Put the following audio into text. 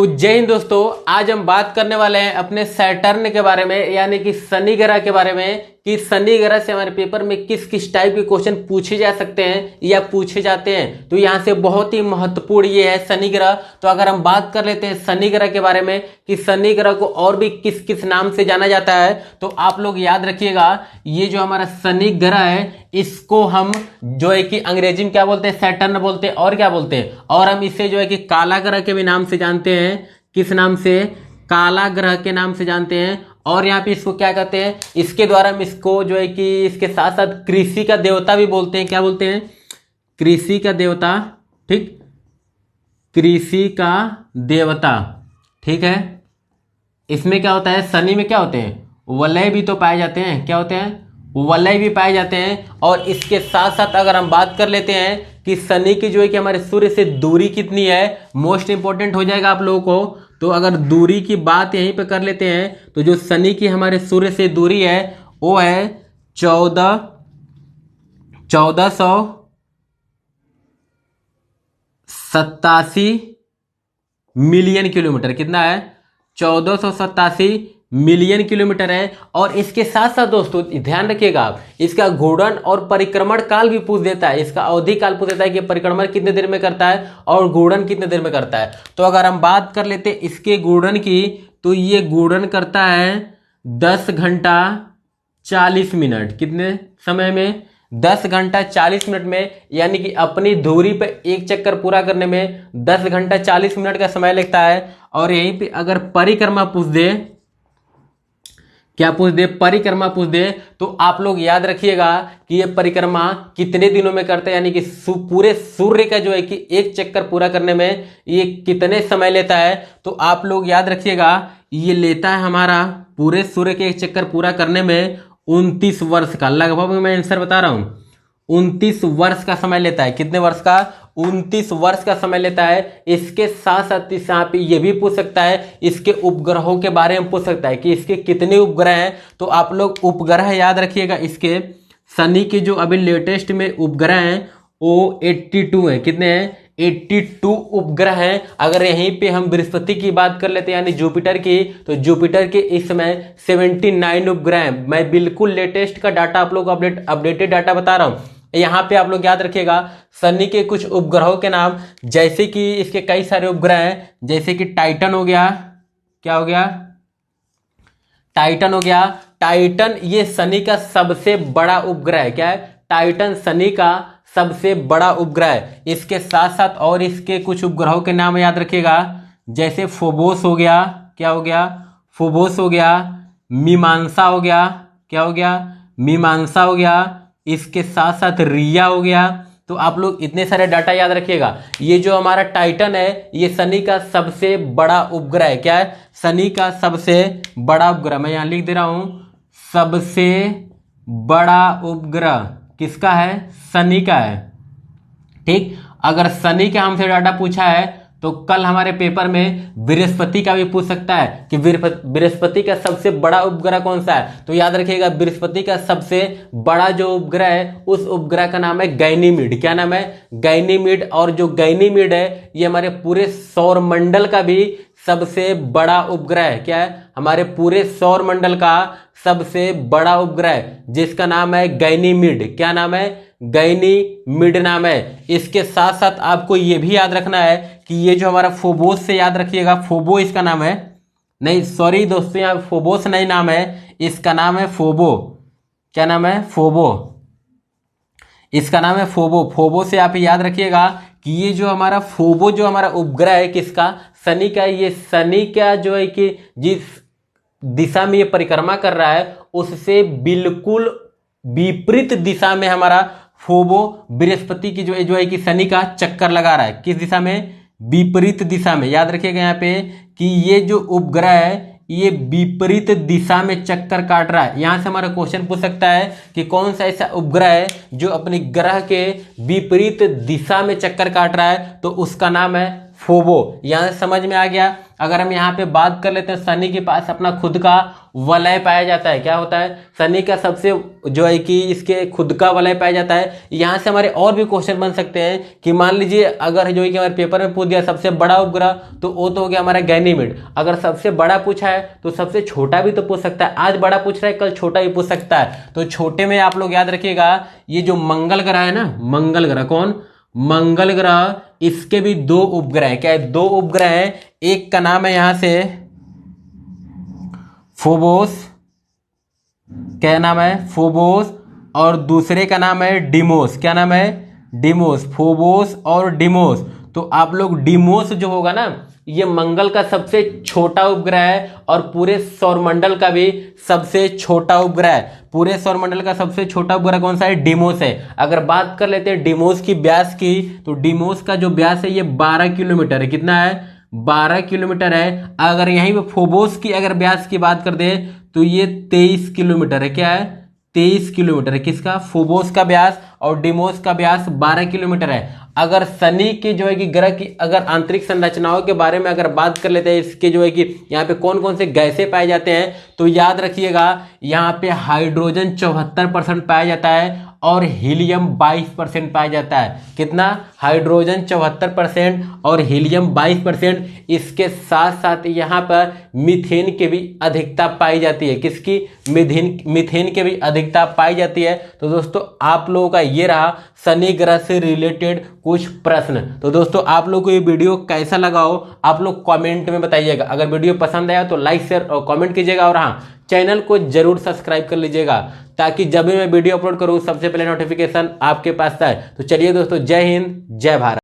तो जय हिंद दोस्तों, आज हम बात करने वाले हैं अपने सैटर्न के बारे में, यानी कि शनि ग्रह के बारे में कि शनि ग्रह से हमारे पेपर में किस किस टाइप के क्वेश्चन पूछे जा सकते हैं या पूछे जाते हैं। तो यहाँ से बहुत ही महत्वपूर्ण ये है शनि ग्रह। तो अगर हम बात कर लेते हैं शनि ग्रह के बारे में कि शनि ग्रह को और भी किस किस नाम से जाना जाता है, तो आप लोग याद रखिएगा, ये जो हमारा शनि ग्रह है इसको हम जो है कि अंग्रेजी में क्या बोलते हैं, सैटर्न बोलते हैं और क्या बोलते हैं, और हम इसे जो है कि काला ग्रह के भी नाम से जानते हैं। किस नाम से? काला ग्रह के नाम से जानते हैं। और यहाँ पे इसको क्या कहते हैं, इसके द्वारा हम इसको जो है कि इसके साथ साथ कृषि का देवता भी बोलते हैं। क्या बोलते हैं? कृषि का देवता। ठीक, कृषि का देवता। ठीक है। इसमें क्या होता है, शनि में क्या होते हैं, वलय भी तो पाए जाते हैं। क्या होते हैं? वलय भी पाए जाते हैं। और इसके साथ साथ अगर हम बात कर लेते हैं कि शनि की जो है कि हमारे सूर्य से दूरी कितनी है, मोस्ट इंपॉर्टेंट हो जाएगा आप लोगों को। तो अगर दूरी की बात यहीं पे कर लेते हैं तो जो शनि की हमारे सूर्य से दूरी है वो है 1487 मिलियन किलोमीटर। कितना है? 1487 मिलियन किलोमीटर है। और इसके साथ साथ दोस्तों ध्यान रखिएगा आप, इसका घूर्णन और परिक्रमण काल भी पूछ देता है। इसका अवधि काल पूछ देता है कि परिक्रमण कितने देर में करता है और घूर्णन कितने देर में करता है। तो अगर हम बात कर लेते हैं इसके घूर्णन की, तो ये घूर्णन करता है 10 घंटा 40 मिनट। कितने समय में? 10 घंटा 40 मिनट में। यानी कि अपनी धुरी पे एक चक्कर पूरा करने में 10 घंटा 40 मिनट का समय लगता है। और यहीं पे अगर परिक्रमा पूछ दे, क्या पूछ दे? परिक्रमा पूछ दे, तो आप लोग याद रखिएगा कि ये परिक्रमा कितने दिनों में करते हैं, यानी कि पूरे सूर्य का जो है कि एक चक्कर पूरा करने में ये कितने समय लेता है। तो आप लोग याद रखिएगा, ये लेता है हमारा पूरे सूर्य के एक चक्कर पूरा करने में 29 वर्ष का। लगभग मैं आंसर बता रहा हूं, 29 वर्ष का समय लेता है। कितने वर्ष का? 29 वर्ष का समय लेता है। इसके साथ साथ यहाँ पे ये भी पूछ सकता है, इसके उपग्रहों के बारे में पूछ सकता है कि इसके कितने उपग्रह हैं। तो आप लोग उपग्रह याद रखिएगा, इसके शनि के जो अभी लेटेस्ट में उपग्रह हैं वो 82 है। कितने हैं? 82 उपग्रह हैं। अगर यहीं पे हम बृहस्पति की बात कर लेते हैं यानी जुपिटर की, तो जुपिटर के इस समय 79 उपग्रह हैं। मैं बिल्कुल लेटेस्ट का डाटा आप लोग को अपडेटेड डाटा बता रहा हूं। यहाँ पे आप लोग याद रखिएगा शनि के कुछ उपग्रहों के नाम, जैसे कि इसके कई सारे उपग्रह हैं, जैसे कि टाइटन हो गया। क्या हो गया? टाइटन हो गया। टाइटन ये शनि का सबसे बड़ा उपग्रह है। क्या है? टाइटन शनि का सबसे बड़ा उपग्रह है। इसके साथ साथ और इसके कुछ उपग्रहों के नाम याद रखिएगा, जैसे फोबोस हो गया। क्या हो गया? फोबोस हो गया। मीमांसा हो गया। क्या हो गया? मीमांसा हो गया। इसके साथ साथ रिया हो गया। तो आप लोग इतने सारे डाटा याद रखिएगा। ये जो हमारा टाइटन है ये शनि का सबसे बड़ा उपग्रह है। क्या है? शनि का सबसे बड़ा उपग्रह। मैं यहां लिख दे रहा हूं, सबसे बड़ा उपग्रह किसका है? शनि का है। ठीक, अगर शनि का हमसे डाटा पूछा है तो कल हमारे पेपर में बृहस्पति का भी पूछ सकता है कि बृहस्पति का सबसे बड़ा उपग्रह कौन सा है। तो याद रखिएगा बृहस्पति का सबसे बड़ा जो उपग्रह है उस उपग्रह का नाम है गैनीमीड। क्या नाम है? गैनीमीड। और जो गैनीमीड है ये हमारे पूरे सौर मंडल का भी सबसे बड़ा उपग्रह है। क्या है? हमारे पूरे सौर मंडल का सबसे बड़ा उपग्रह है, जिसका नाम है गैनीमीड। क्या नाम है? गैनीमीड नाम है। इसके साथ साथ आपको ये भी याद रखना है कि ये जो हमारा फोबोस से याद रखिएगा, फोबो इसका नाम है। नहीं सॉरी दोस्तों, यहाँ फोबोस नहीं नाम है, इसका नाम है फोबो। क्या नाम है? फोबो। इसका नाम है फोबो। फोबो से आप याद रखिएगा कि ये जो हमारा फोबो जो हमारा उपग्रह है किसका? शनि का। ये शनि का जो है कि जिस दिशा में ये परिक्रमा कर रहा है उससे बिल्कुल विपरीत दिशा में हमारा फोबो बृहस्पति की जो है कि शनि का चक्कर लगा रहा है। किस दिशा में? विपरीत दिशा में। याद रखिएगा यहाँ पे कि ये जो उपग्रह है ये विपरीत दिशा में चक्कर काट रहा है। यहां से हमारा क्वेश्चन पूछ सकता है कि कौन सा ऐसा उपग्रह है जो अपने ग्रह के विपरीत दिशा में चक्कर काट रहा है। तो उसका नाम है फोबो। यहाँ समझ में आ गया। अगर हम यहाँ पे बात कर लेते हैं, शनि के पास अपना खुद का वलय पाया जाता है। क्या होता है? शनि का सबसे जो है कि इसके खुद का वलय पाया जाता है। यहाँ से हमारे और भी क्वेश्चन बन सकते हैं कि मान लीजिए अगर जो है कि हमारे पेपर में पूछ दिया सबसे बड़ा उपग्रह, तो वो तो हो गया हमारा गैनीमेड। अगर सबसे बड़ा पूछा है तो सबसे छोटा भी तो पूछ सकता है। आज बड़ा पूछ रहा है, कल छोटा भी पूछ सकता है। तो छोटे में आप लोग याद रखिएगा, ये जो मंगल ग्रह है ना, मंगल ग्रह, कौन? मंगल ग्रह, इसके भी दो उपग्रह है। क्या है? दो उपग्रह है। एक का नाम है यहां से फोबोस, क्या नाम है? फोबोस। और दूसरे का नाम है डिमोस। क्या नाम है? डिमोस। फोबोस और डिमोस। तो आप लोग डिमोस जो होगा ना, ये मंगल का सबसे छोटा उपग्रह है और पूरे सौरमंडल का भी सबसे छोटा उपग्रह है। पूरे सौरमंडल का सबसे छोटा उपग्रह कौन सा है? डिमोस है। अगर बात कर लेते हैं डिमोस की व्यास की, तो डिमोस का जो व्यास है ये 12 किलोमीटर है। कितना है? 12 किलोमीटर है। अगर यहीं पे फोबोस की अगर व्यास की बात कर दे तो ये 23 किलोमीटर है। क्या है? 23 किलोमीटर है। किसका? फोबोस का व्यास। और डिमोस का व्यास 12 किलोमीटर है। अगर शनि के जो है कि ग्रह की अगर आंतरिक संरचनाओं के बारे में अगर बात कर लेते हैं, इसके जो है कि यहाँ पे कौन कौन से गैसें पाए जाते हैं, तो याद रखिएगा यहाँ पे हाइड्रोजन 74% पाया जाता है और हीलियम 22% पाया जाता है। कितना? हाइड्रोजन 74% और हीलियम 22%। इसके साथ साथ यहाँ पर मीथेन की भी अधिकता पाई जाती है। किसकी? मीथेन की भी अधिकता पाई जाती है। तो दोस्तों आप लोगों का ये रहा शनि ग्रह से रिलेटेड कुछ प्रश्न। तो दोस्तों आप लोग को ये वीडियो कैसा लगा हो आप लोग कमेंट में बताइएगा। अगर वीडियो पसंद आया तो लाइक शेयर और कमेंट कीजिएगा। और हाँ, चैनल को जरूर सब्सक्राइब कर लीजिएगा ताकि जब भी मैं वीडियो अपलोड करूँ सबसे पहले नोटिफिकेशन आपके पास आए। तो चलिए दोस्तों, जय हिंद, जय भारत।